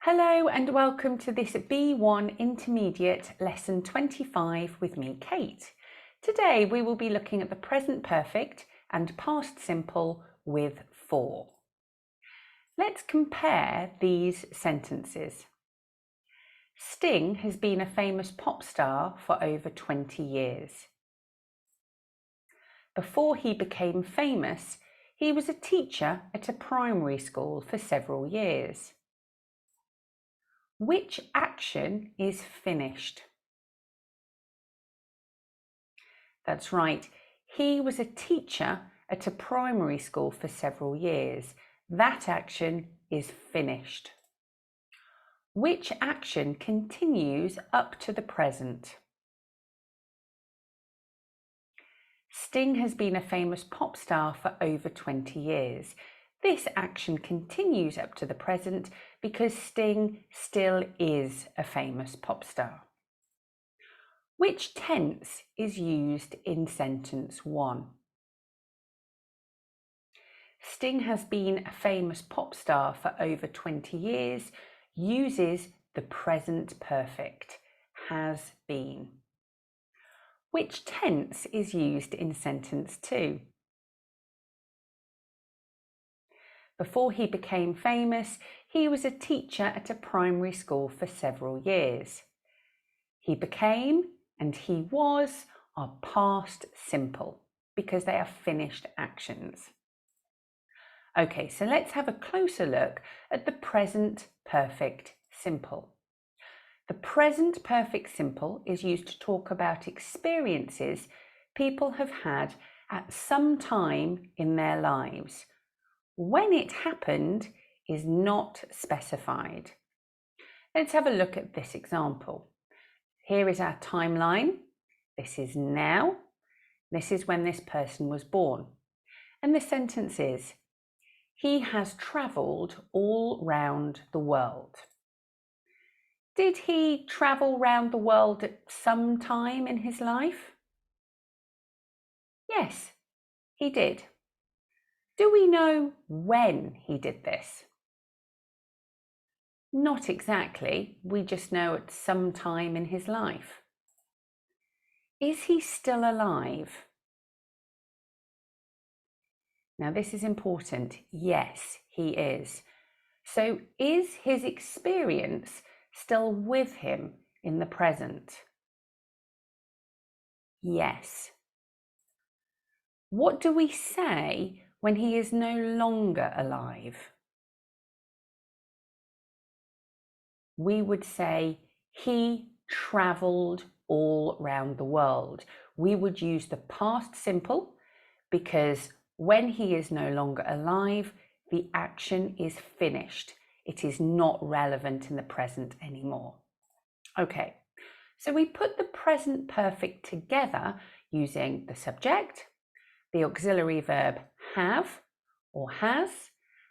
Hello and welcome to this B1 Intermediate Lesson 25 with me, Kate. Today we will be looking at the present perfect and past simple with for. Let's compare these sentences. Sting has been a famous pop star for over 20 years. Before he became famous, he was a teacher at a primary school for several years. Which action is finished? That's right. He was a teacher at a primary school for several years. That action is finished. Which action continues up to the present? Sting has been a famous pop star for over 20 years. This action continues up to the present because Sting still is a famous pop star. Which tense is used in sentence 1? Sting has been a famous pop star for over 20 years uses the present perfect, has been. Which tense is used in sentence 2? Before he became famous, he was a teacher at a primary school for several years. He became and he was are past simple because they are finished actions. Okay, so let's have a closer look at the present perfect simple. The present perfect simple is used to talk about experiences people have had at some time in their lives. When it happened is not specified. Let's have a look at this example. Here is our timeline. This is now. This is when this person was born. And the sentence is, he has travelled all round the world. Did he travel round the world at some time in his life? Yes, he did. Do we know when he did this? Not exactly. We just know at some time in his life. Is he still alive? Now this is important. Yes, he is. So is his experience still with him in the present? Yes. What do we say when he is no longer alive? We would say he travelled all round the world. We would use the past simple because when he is no longer alive, the action is finished. It is not relevant in the present anymore. Okay, so we put the present perfect together using the subject, the auxiliary verb have or has,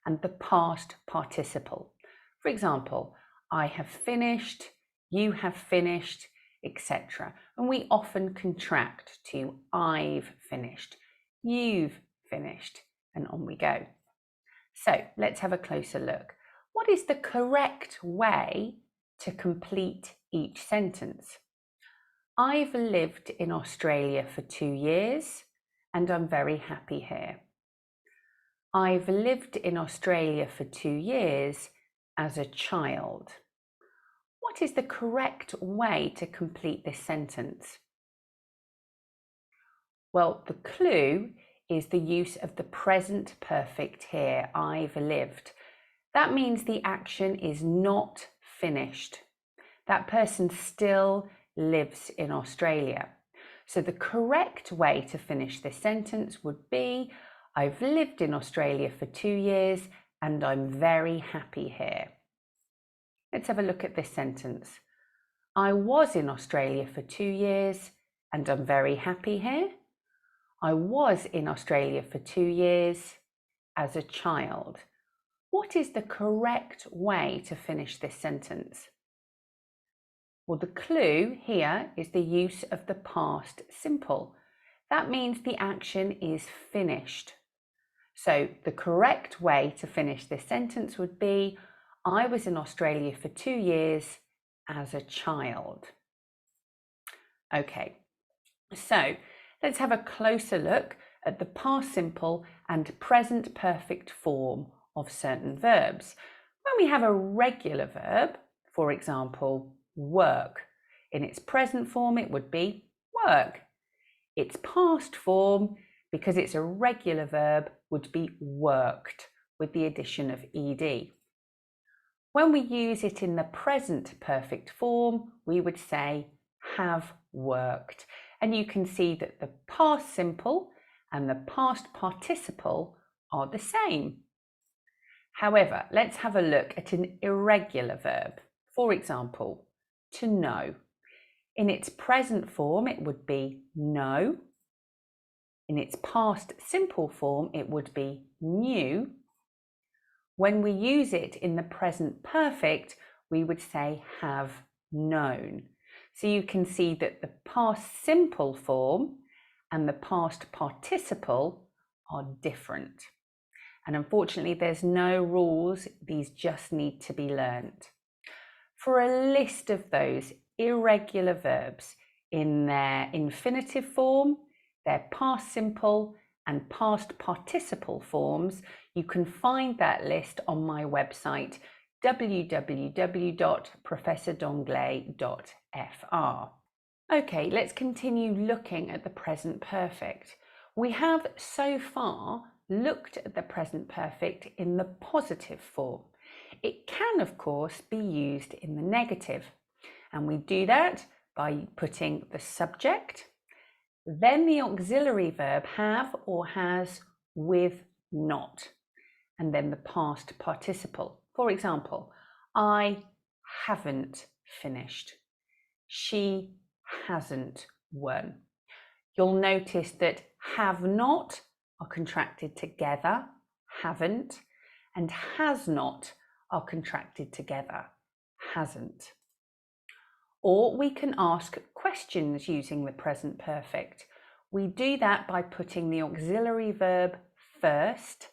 and the past participle. For example, I have finished, you have finished, etc. And we often contract to I've finished, you've finished, and on we go. So let's have a closer look. What is the correct way to complete each sentence? I've lived in Australia for 2 years and I'm very happy here. I've lived in Australia for 2 years as a child. What is the correct way to complete this sentence? Well, the clue is the use of the present perfect here, I've lived. That means the action is not finished. That person still lives in Australia. So the correct way to finish this sentence would be, I've lived in Australia for 2 years and I'm very happy here. Let's have a look at this sentence. I was in Australia for 2 years and I'm very happy here. I was in Australia for 2 years as a child. What is the correct way to finish this sentence? Well, the clue here is the use of the past simple. That means the action is finished. So the correct way to finish this sentence would be, I was in Australia for 2 years as a child. Okay, so let's have a closer look at the past simple and present perfect form of certain verbs. When we have a regular verb, for example, work, in its present form it would be work. Its past form, because it's a regular verb, would be worked with the addition of ed. When we use it in the present perfect form, we would say have worked. And you can see that the past simple and the past participle are the same. However, let's have a look at an irregular verb. For example, to know. In its present form, it would be know. In its past simple form, it would be knew. When we use it in the present perfect, we would say have known. So you can see that the past simple form and the past participle are different. And unfortunately, there's no rules. These just need to be learnt. For a list of those irregular verbs in their infinitive form, their past simple and past participle forms, you can find that list on my website, www.professordonglais.fr. Okay, let's continue looking at the present perfect. We have so far looked at the present perfect in the positive form. It can, of course, be used in the negative, and we do that by putting the subject, then the auxiliary verb have or has with not, and then the past participle. For example, I haven't finished. She hasn't won. You'll notice that have not are contracted together, haven't, and has not are contracted together, hasn't. Or we can ask questions using the present perfect. We do that by putting the auxiliary verb first,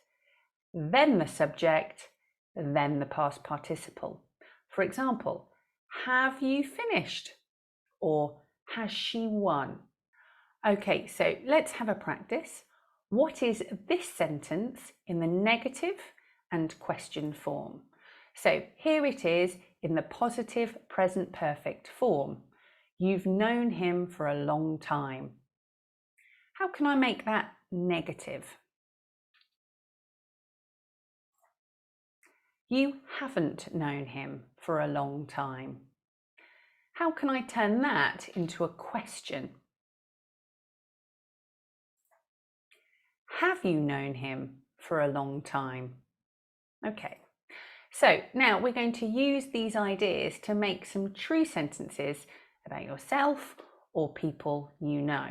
then the subject, then the past participle. For example, have you finished? Or has she won? Okay, so let's have a practice. What is this sentence in the negative and question form? So here it is in the positive present perfect form. You've known him for a long time. How can I make that negative? You haven't known him for a long time. How can I turn that into a question? Have you known him for a long time? Okay. So now we're going to use these ideas to make some true sentences about yourself or people you know.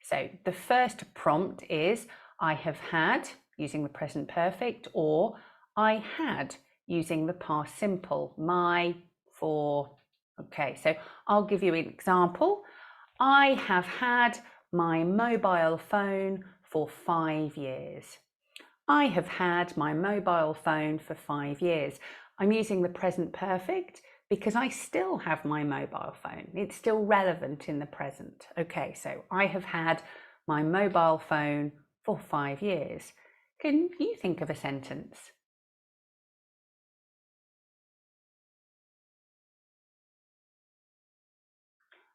So the first prompt is I have had, using the present perfect, or I had, using the past simple, my, for. Okay, so I'll give you an example. I have had my mobile phone for 5 years. I have had my mobile phone for 5 years. I'm using the present perfect because I still have my mobile phone. It's still relevant in the present. Okay, so I have had my mobile phone for 5 years. Can you think of a sentence?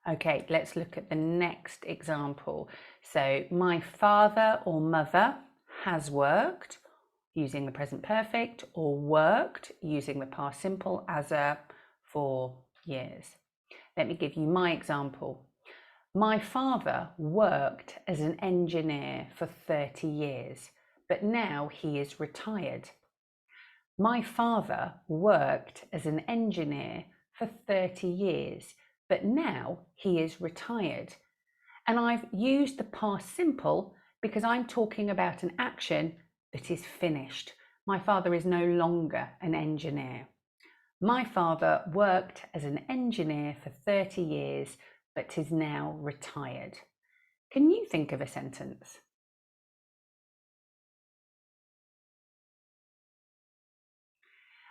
Okay, let's look at the next example. So my father or mother has worked, using the present perfect, or worked, using the past simple, as a, for years. Let me give you my example. My father worked as an engineer for 30 years, but now he is retired. My father worked as an engineer for 30 years, but now he is retired. And I've used the past simple because I'm talking about an action that is finished. My father is no longer an engineer. My father worked as an engineer for 30 years, but is now retired. Can you think of a sentence?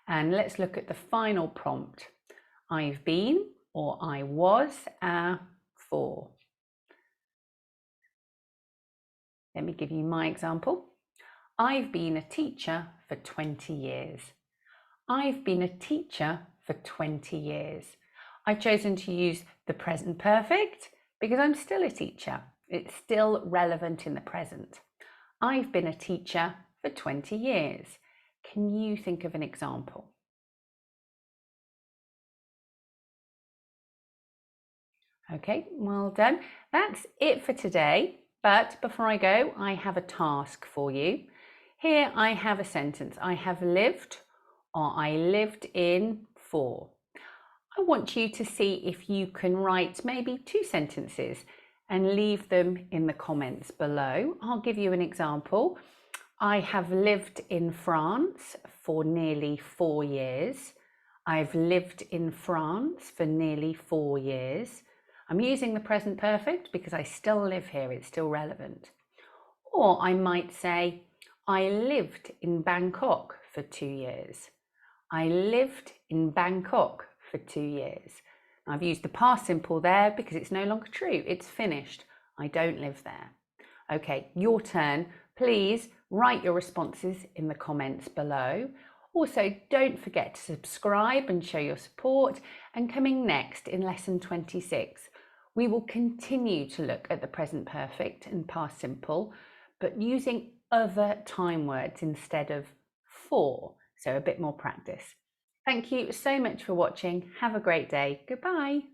And let's look at the final prompt. I've been or I was a for. Let me give you my example. I've been a teacher for 20 years. I've been a teacher for 20 years. I've chosen to use the present perfect because I'm still a teacher. It's still relevant in the present. I've been a teacher for 20 years. Can you think of an example? Okay, well done. That's it for today. But before I go, I have a task for you. Here I have a sentence. I have lived or I lived in for. I want you to see if you can write maybe 2 sentences and leave them in the comments below. I'll give you an example. I have lived in France for nearly 4 years. I've lived in France for nearly 4 years. I'm using the present perfect because I still live here, it's still relevant. Or I might say, I lived in Bangkok for 2 years. I lived in Bangkok for 2 years. I've used the past simple there because it's no longer true, it's finished. I don't live there. Okay, your turn. Please write your responses in the comments below. Also, don't forget to subscribe and show your support. And coming next in lesson 26, we will continue to look at the present perfect and past simple, but using other time words instead of for, so a bit more practice. Thank you so much for watching. Have a great day. Goodbye.